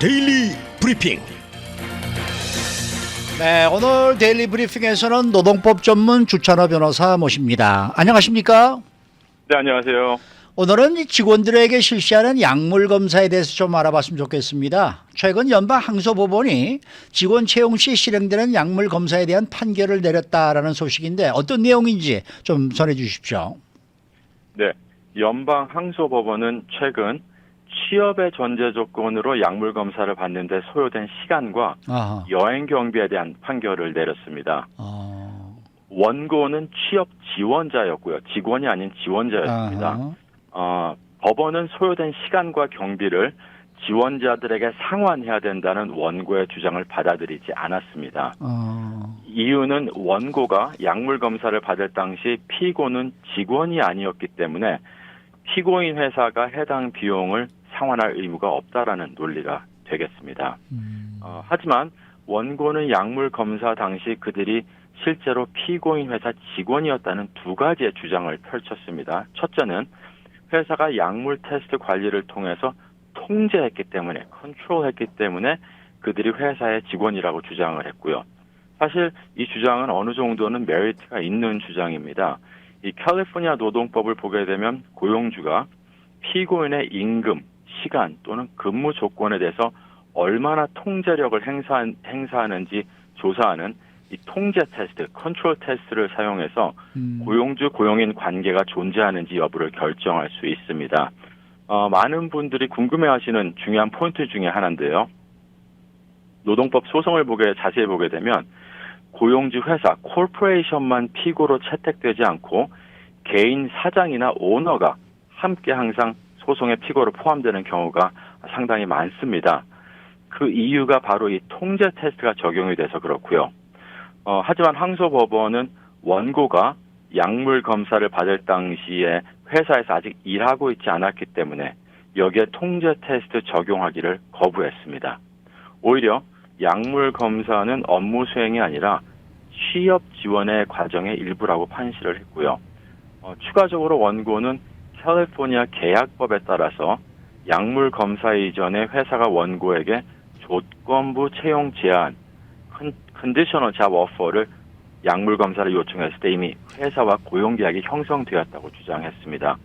데일리 브리핑. 네, 오늘 데일리 브리핑에서는 노동법 전문 주찬호 변호사 모십니다. 안녕하십니까? 네, 안녕하세요. 오늘은 직원들에게 실시하는 약물 검사에 대해서 좀 알아봤으면 좋겠습니다. 최근 연방 항소법원이 직원 채용 시 실행되는 약물 검사에 대한 판결을 내렸다라는 소식인데 어떤 내용인지 좀 전해 주십시오. 네, 연방 항소법원은 최근 취업의 전제 조건으로 약물 검사를 받는데 소요된 시간과 아하. 여행 경비에 대한 판결을 내렸습니다. 원고는 취업 지원자였고요. 직원이 아닌 지원자였습니다. 법원은 소요된 시간과 경비를 지원자들에게 상환해야 된다는 원고의 주장을 받아들이지 않았습니다. 이유는 원고가 약물 검사를 받을 당시 피고는 직원이 아니었기 때문에 피고인 회사가 해당 비용을 상환할 의무가 없다라는 논리가 되겠습니다. 하지만 원고는 약물 검사 당시 그들이 실제로 피고인 회사 직원이었다는 두 가지의 주장을 펼쳤습니다. 첫째는 회사가 약물 테스트 관리를 통해서 통제했기 때문에, 컨트롤했기 때문에 그들이 회사의 직원이라고 주장을 했고요. 사실 이 주장은 어느 정도는 메리트가 있는 주장입니다. 이 캘리포니아 노동법을 보게 되면 고용주가 피고인의 임금, 시간 또는 근무 조건에 대해서 얼마나 통제력을 행사하는지 조사하는 이 통제 테스트, 컨트롤 테스트를 사용해서 고용주 고용인 관계가 존재하는지 여부를 결정할 수 있습니다. 많은 분들이 궁금해하시는 중요한 포인트 중에 하나인데요. 노동법 소송을 자세히 보게 되면 고용주 회사, 코퍼레이션만 피고로 채택되지 않고 개인 사장이나 오너가 함께 항상 소송의 피고로 포함되는 경우가 상당히 많습니다. 그 이유가 바로 이 통제 테스트가 적용이 돼서 그렇고요. 하지만 항소법원은 원고가 약물 검사를 받을 당시에 회사에서 아직 일하고 있지 않았기 때문에 여기에 통제 테스트 적용하기를 거부했습니다. 오히려 약물 검사는 업무 수행이 아니라 취업 지원의 과정의 일부라고 판시를 했고요. 추가적으로 원고는 캘리포니아 계약법에 따라서 약물 검사 이전에 회사가 원고에게 조건부 채용 제한, 컨디셔널 잡 오퍼를 약물 검사를 요청했을 때 이미 회사와 고용계약이 형성되었다고 주장했습니다.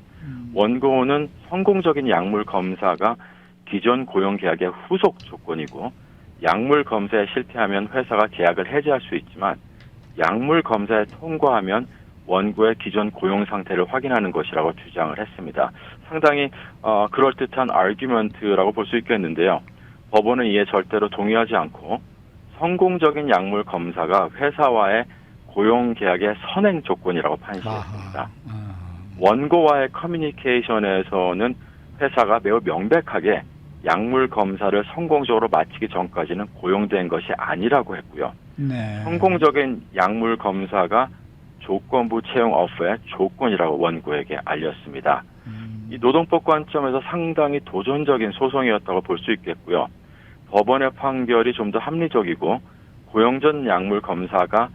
원고는 성공적인 약물 검사가 기존 고용계약의 후속 조건이고 약물 검사에 실패하면 회사가 계약을 해지할 수 있지만 약물 검사에 통과하면 원고의 기존 고용 상태를 확인하는 것이라고 주장을 했습니다. 상당히 그럴듯한 아규먼트라고 볼 수 있겠는데요. 법원은 이에 절대로 동의하지 않고 성공적인 약물 검사가 회사와의 고용 계약의 선행 조건이라고 판시했습니다. 원고와의 커뮤니케이션에서는 회사가 매우 명백하게 약물 검사를 성공적으로 마치기 전까지는 고용된 것이 아니라고 했고요. 네. 성공적인 약물 검사가 조건부 채용 오퍼의 조건이라고 원고에게 알렸습니다. 이 노동법 관점에서 상당히 도전적인 소송이었다고 볼 수 있겠고요. 법원의 판결이 좀 더 합리적이고 고용 전 약물 검사가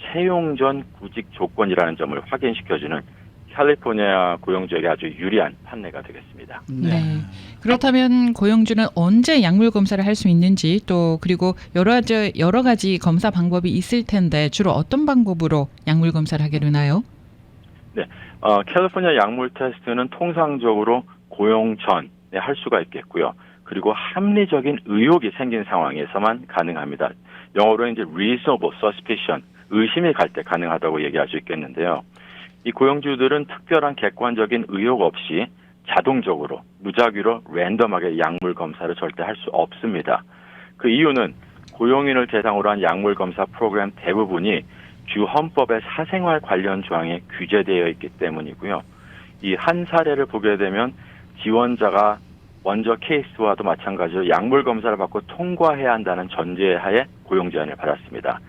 채용 전 구직 조건이라는 점을 확인시켜주는 캘리포니아 고용주에게 아주 유리한 판례가 되겠습니다. 네. 그렇다면 고용주는 언제 약물 검사를 할 수 있는지 또 그리고 여러 가지 검사 방법이 있을 텐데 주로 어떤 방법으로 약물 검사를 하게 되나요? 네. 캘리포니아 약물 테스트는 통상적으로 고용 전에 할 수가 있겠고요. 그리고 합리적인 의혹이 생긴 상황에서만 가능합니다. 영어로 이제 reasonable suspicion, 의심이 갈 때 가능하다고 얘기할 수 있겠는데요. 이 고용주들은 특별한 객관적인 의혹 없이 자동적으로 무작위로 랜덤하게 약물 검사를 절대 할 수 없습니다. 그 이유는 고용인을 대상으로 한 약물 검사 프로그램 대부분이 주 헌법의 사생활 관련 조항에 규제되어 있기 때문이고요. 이 한 사례를 보게 되면 지원자가 먼저 케이스와도 마찬가지로 약물 검사를 받고 통과해야 한다는 전제하에 고용 제한을 받았습니다.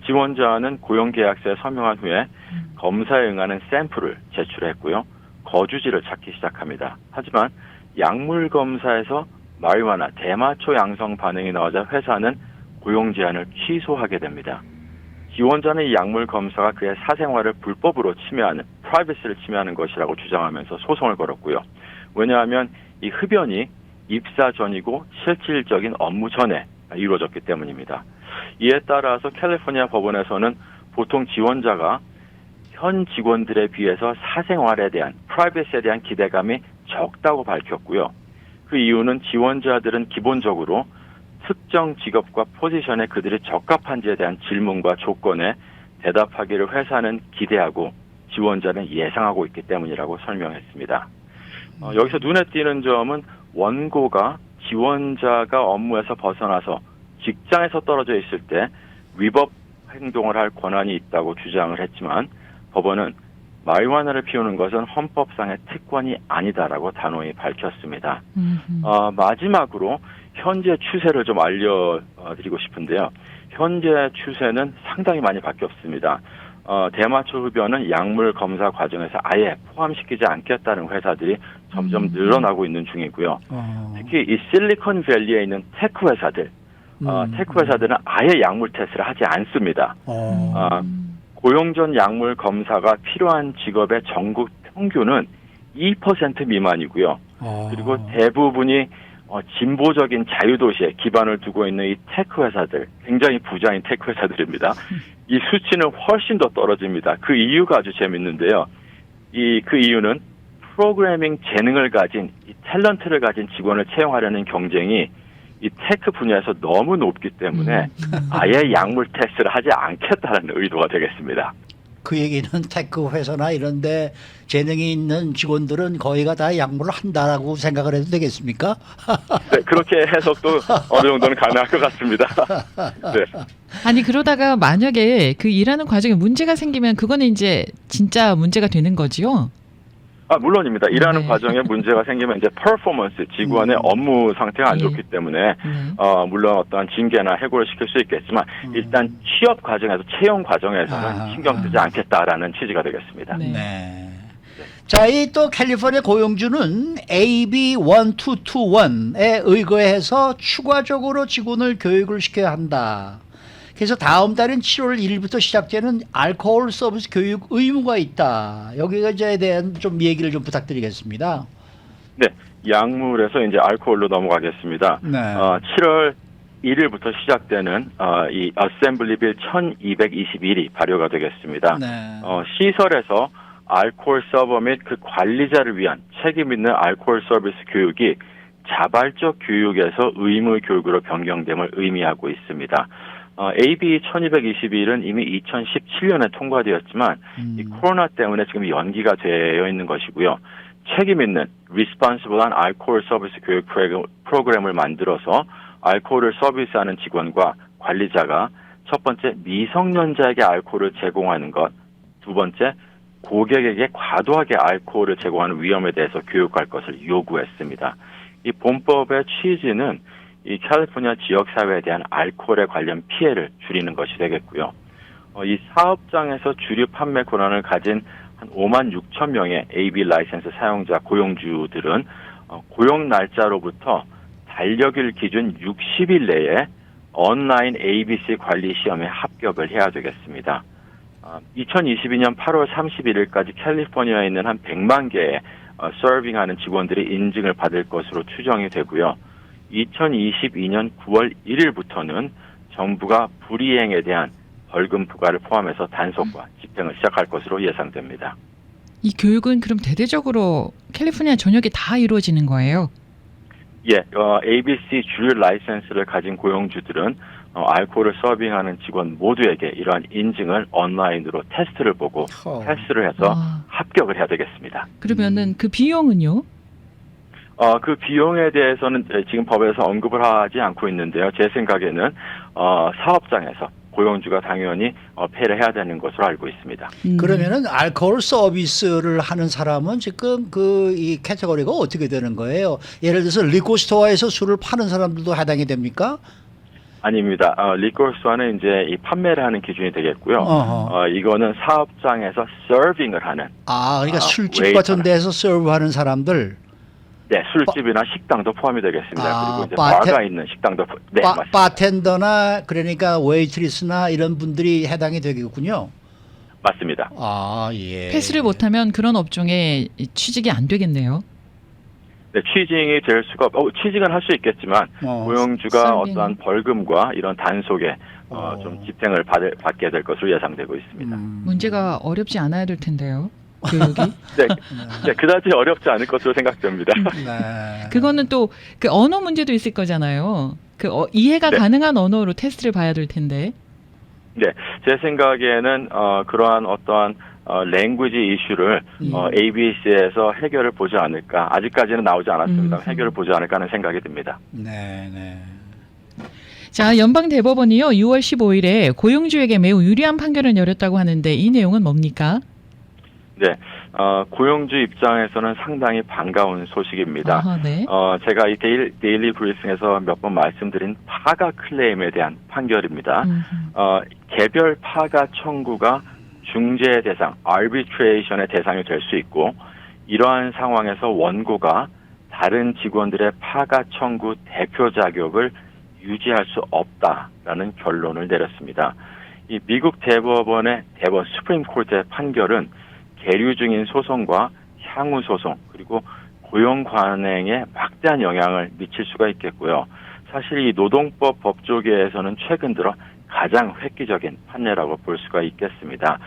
지원자는 고용계약서에 서명한 후에 검사에 응하는 샘플을 제출했고요. 거주지를 찾기 시작합니다. 하지만 약물 검사에서 마리화나 대마초 양성 반응이 나오자 회사는 고용 제한을 취소하게 됩니다. 지원자는 이 약물 검사가 그의 사생활을 불법으로 침해하는, 프라이버시를 침해하는 것이라고 주장하면서 소송을 걸었고요. 왜냐하면 이 흡연이 입사 전이고 실질적인 업무 전에 이루어졌기 때문입니다. 이에 따라서 캘리포니아 법원에서는 보통 지원자가 현 직원들에 비해서 사생활에 대한, 프라이버시에 대한 기대감이 적다고 밝혔고요. 그 이유는 지원자들은 기본적으로 특정 직업과 포지션에 그들이 적합한지에 대한 질문과 조건에 대답하기를 회사는 기대하고 지원자는 예상하고 있기 때문이라고 설명했습니다. 여기서 눈에 띄는 점은 원고가 지원자가 업무에서 벗어나서 직장에서 떨어져 있을 때 위법 행동을 할 권한이 있다고 주장을 했지만 법원은 마리화나를 피우는 것은 헌법상의 특권이 아니다라고 단호히 밝혔습니다. 마지막으로 현재 추세를 좀 알려드리고 싶은데요. 현재 추세는 상당히 많이 바뀌었습니다. 대마초 흡연은 약물 검사 과정에서 아예 포함시키지 않겠다는 회사들이 점점 늘어나고 있는 중이고요. 특히 이 실리콘밸리에 있는 테크 회사들, 테크 회사들은 아예 약물 테스트를 하지 않습니다. 고용 전 약물 검사가 필요한 직업의 전국 평균은 2% 미만이고요. 그리고 대부분이 진보적인 자유도시에 기반을 두고 있는 이 테크 회사들, 굉장히 부자인 테크 회사들입니다. 이 수치는 훨씬 더 떨어집니다. 그 이유가 아주 재밌는데요. 그 이유는 프로그래밍 재능을 가진, 이 탤런트를 가진 직원을 채용하려는 경쟁이 이 테크 분야에서 너무 높기 때문에 아예 약물 테스트를 하지 않겠다는 의도가 되겠습니다. 그 얘기는 테크 회사나 이런 데 재능이 있는 직원들은 거의가 다 약물을 한다라고 생각을 해도 되겠습니까? 네, 그렇게 해석도 어느 정도는 가능할 것 같습니다. 네. 아니 그러다가 만약에 그 일하는 과정에 문제가 생기면 그거는 이제 진짜 문제가 되는 거지요? 물론입니다. 일하는 과정에 문제가 생기면 이제 퍼포먼스, 직원의 업무 상태가 안 좋기 때문에 물론 어떠한 징계나 해고를 시킬 수 있겠지만 일단 취업 과정에서, 채용 과정에서는 신경 쓰지 않겠다라는 취지가 되겠습니다. 네. 자, 이 또 캘리포니아 고용주는 AB 1221에 의거해서 추가적으로 직원을 교육을 시켜야 한다. 그래서 다음 달인 7월 1일부터 시작되는 알코올 서비스 교육 의무가 있다. 여기에 대한 좀 얘기를 좀 부탁드리겠습니다. 네, 약물에서 이제 알코올로 넘어가겠습니다. 네. 7월 1일부터 시작되는 이 어셈블리 빌 1221이 발효가 되겠습니다. 네. 시설에서 알코올 서버 및 그 관리자를 위한 책임 있는 알코올 서비스 교육이 자발적 교육에서 의무 교육으로 변경됨을 의미하고 있습니다. AB 1221은 이미 2017년에 통과되었지만 이 코로나 때문에 지금 연기가 되어 있는 것이고요. 책임 있는 리스폰시블한 알코올 서비스 교육 프로그램을 만들어서 알코올을 서비스하는 직원과 관리자가 첫 번째 미성년자에게 알코올을 제공하는 것, 두 번째 고객에게 과도하게 알코올을 제공하는 위험에 대해서 교육할 것을 요구했습니다. 이 본법의 취지는 이 캘리포니아 지역사회에 대한 알코올에 관련 피해를 줄이는 것이 되겠고요. 이 사업장에서 주류 판매 권한을 가진 한 5만 6천 명의 AB 라이센스 사용자 고용주들은 고용 날짜로부터 달력일 기준 60일 내에 온라인 ABC 관리 시험에 합격을 해야 되겠습니다. 2022년 8월 31일까지 캘리포니아에 있는 한 100만 개의 서빙하는 직원들이 인증을 받을 것으로 추정이 되고요. 2022년 9월 1일부터는 정부가 불이행에 대한 벌금 부과를 포함해서 단속과 집행을 시작할 것으로 예상됩니다. 이 교육은 그럼 대대적으로 캘리포니아 전역에 다 이루어지는 거예요? 예, ABC 주류 라이센스를 가진 고용주들은 알코올을 서빙하는 직원 모두에게 이러한 인증을 온라인으로 테스트를 보고 패스를 해서 합격을 해야 되겠습니다. 그러면은 그 비용은요? 그 비용에 대해서는 지금 법에서 언급을 하지 않고 있는데요. 제 생각에는 사업장에서 고용주가 당연히 페이를 해야 되는 것으로 알고 있습니다. 그러면은 알코올 서비스를 하는 사람은 지금 이 카테고리가 어떻게 되는 거예요? 예를 들어서 리코스토어에서 술을 파는 사람들도 해당이 됩니까? 아닙니다. 리코스토어는 이제 이 판매를 하는 기준이 되겠고요. 이거는 사업장에서 서빙을 하는. 그러니까 술집 같은 데서 서브하는 사람들. 네, 술집이나 식당도 포함이 되겠습니다. 그리고 이제 바가 있는 식당도 네, 맞습니다. 바텐더나 그러니까 웨이트리스나 이런 분들이 해당이 되겠군요. 맞습니다. 예. 패스를 못하면 그런 업종에 취직이 안 되겠네요. 네, 취징이 될 수가 취징은 할 수 있겠지만 고용주가 썰리는. 어떠한 벌금과 이런 단속에 좀 집행을 받게 될 것으로 예상되고 있습니다. 문제가 어렵지 않아야 될 텐데요. 교육이. 네, 그다지 어렵지 않을 것으로 생각됩니다. 네. 그거는 또 그 언어 문제도 있을 거잖아요. 이해가 네. 가능한 언어로 테스트를 봐야 될 텐데. 네, 제 생각에는 그러한 어떠한 랭귀지 이슈를 ABC에서 해결을 보지 않을까. 아직까지는 나오지 않았습니다. 해결을 보지 않을까 하는 생각이 듭니다. 네, 네. 자, 연방 대법원이요. 6월 15일에 고용주에게 매우 유리한 판결을 내렸다고 하는데 이 내용은 뭡니까? 네, 고용주 입장에서는 상당히 반가운 소식입니다. 아하, 네. 제가 이 데일리 브리핑에서 몇 번 말씀드린 파가 클레임에 대한 판결입니다. 개별 파가 청구가 중재 대상, arbitration의 대상이 될 수 있고, 이러한 상황에서 원고가 다른 직원들의 파가 청구 대표 자격을 유지할 수 없다라는 결론을 내렸습니다. 이 미국 대법원의 수프림 코트의 판결은 계류 중인 소송과 향후 소송 그리고 고용 관행에 막대한 영향을 미칠 수가 있겠고요. 사실 이 노동법 법조계에서는 최근 들어 가장 획기적인 판례라고 볼 수가 있겠습니다.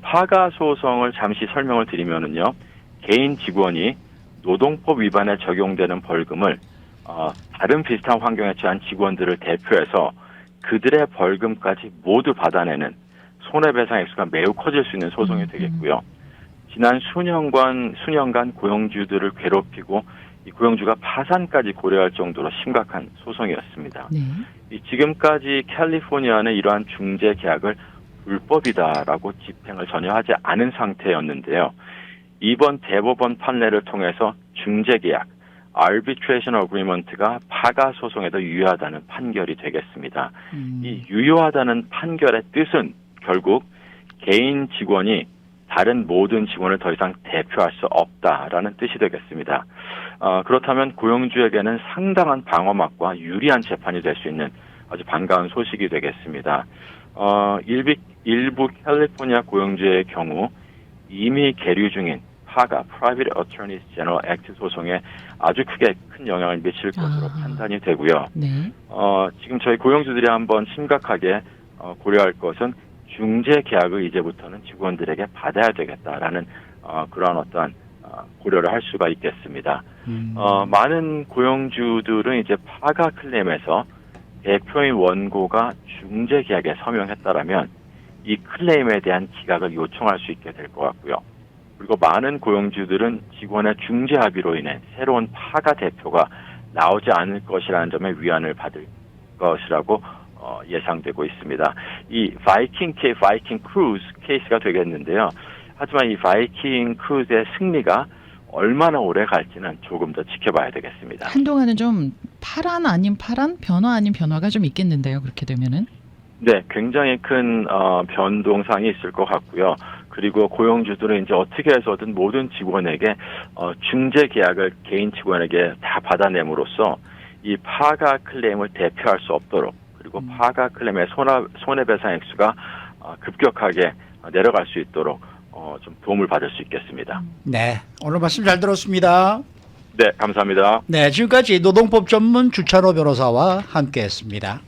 파가 소송을 잠시 설명을 드리면은요, 개인 직원이 노동법 위반에 적용되는 벌금을 다른 비슷한 환경에 처한 직원들을 대표해서 그들의 벌금까지 모두 받아내는 손해배상 액수가 매우 커질 수 있는 소송이 되겠고요. 지난 수년간 고용주들을 괴롭히고 이 고용주가 파산까지 고려할 정도로 심각한 소송이었습니다. 네. 지금까지 캘리포니아는 이러한 중재 계약을 불법이다라고 집행을 전혀 하지 않은 상태였는데요. 이번 대법원 판례를 통해서 중재 계약, arbitration agreement가 파가 소송에도 유효하다는 판결이 되겠습니다. 이 유효하다는 판결의 뜻은 결국 개인 직원이 다른 모든 직원을 더 이상 대표할 수 없다라는 뜻이 되겠습니다. 그렇다면 고용주에게는 상당한 방어막과 유리한 재판이 될 수 있는 아주 반가운 소식이 되겠습니다. 일부 캘리포니아 고용주의 경우 이미 계류 중인 파가 Private Attorneys General Act 소송에 아주 큰 영향을 미칠 것으로 판단이 되고요. 네. 지금 저희 고용주들이 한번 심각하게 고려할 것은 중재 계약을 이제부터는 직원들에게 받아야 되겠다라는 그러한 어떠한 고려를 할 수가 있겠습니다. 많은 고용주들은 이제 파가 클레임에서 대표인 원고가 중재 계약에 서명했다라면 이 클레임에 대한 기각을 요청할 수 있게 될 것 같고요. 그리고 많은 고용주들은 직원의 중재 합의로 인해 새로운 파가 대표가 나오지 않을 것이라는 점에 위안을 받을 것이라고 예상되고 있습니다. 이 바이킹 크루즈 케이스가 되겠는데요. 하지만 이 바이킹 크루즈의 승리가 얼마나 오래 갈지는 조금 더 지켜봐야 되겠습니다. 한동안은 좀 파란 아닌 파란, 변화 아닌 변화가 좀 있겠는데요. 그렇게 되면은. 네, 굉장히 큰 변동상이 있을 것 같고요. 그리고 고용주들은 이제 어떻게 해서든 모든 직원에게 중재 계약을 개인 직원에게 다 받아냄으로써 이 파가 클레임을 대표할 수 없도록, 그리고 파가 클레임의 손해배상 액수가 급격하게 내려갈 수 있도록 좀 도움을 받을 수 있겠습니다. 네, 오늘 말씀 잘 들었습니다. 네, 감사합니다. 네, 지금까지 노동법 전문 주찬호 변호사와 함께했습니다.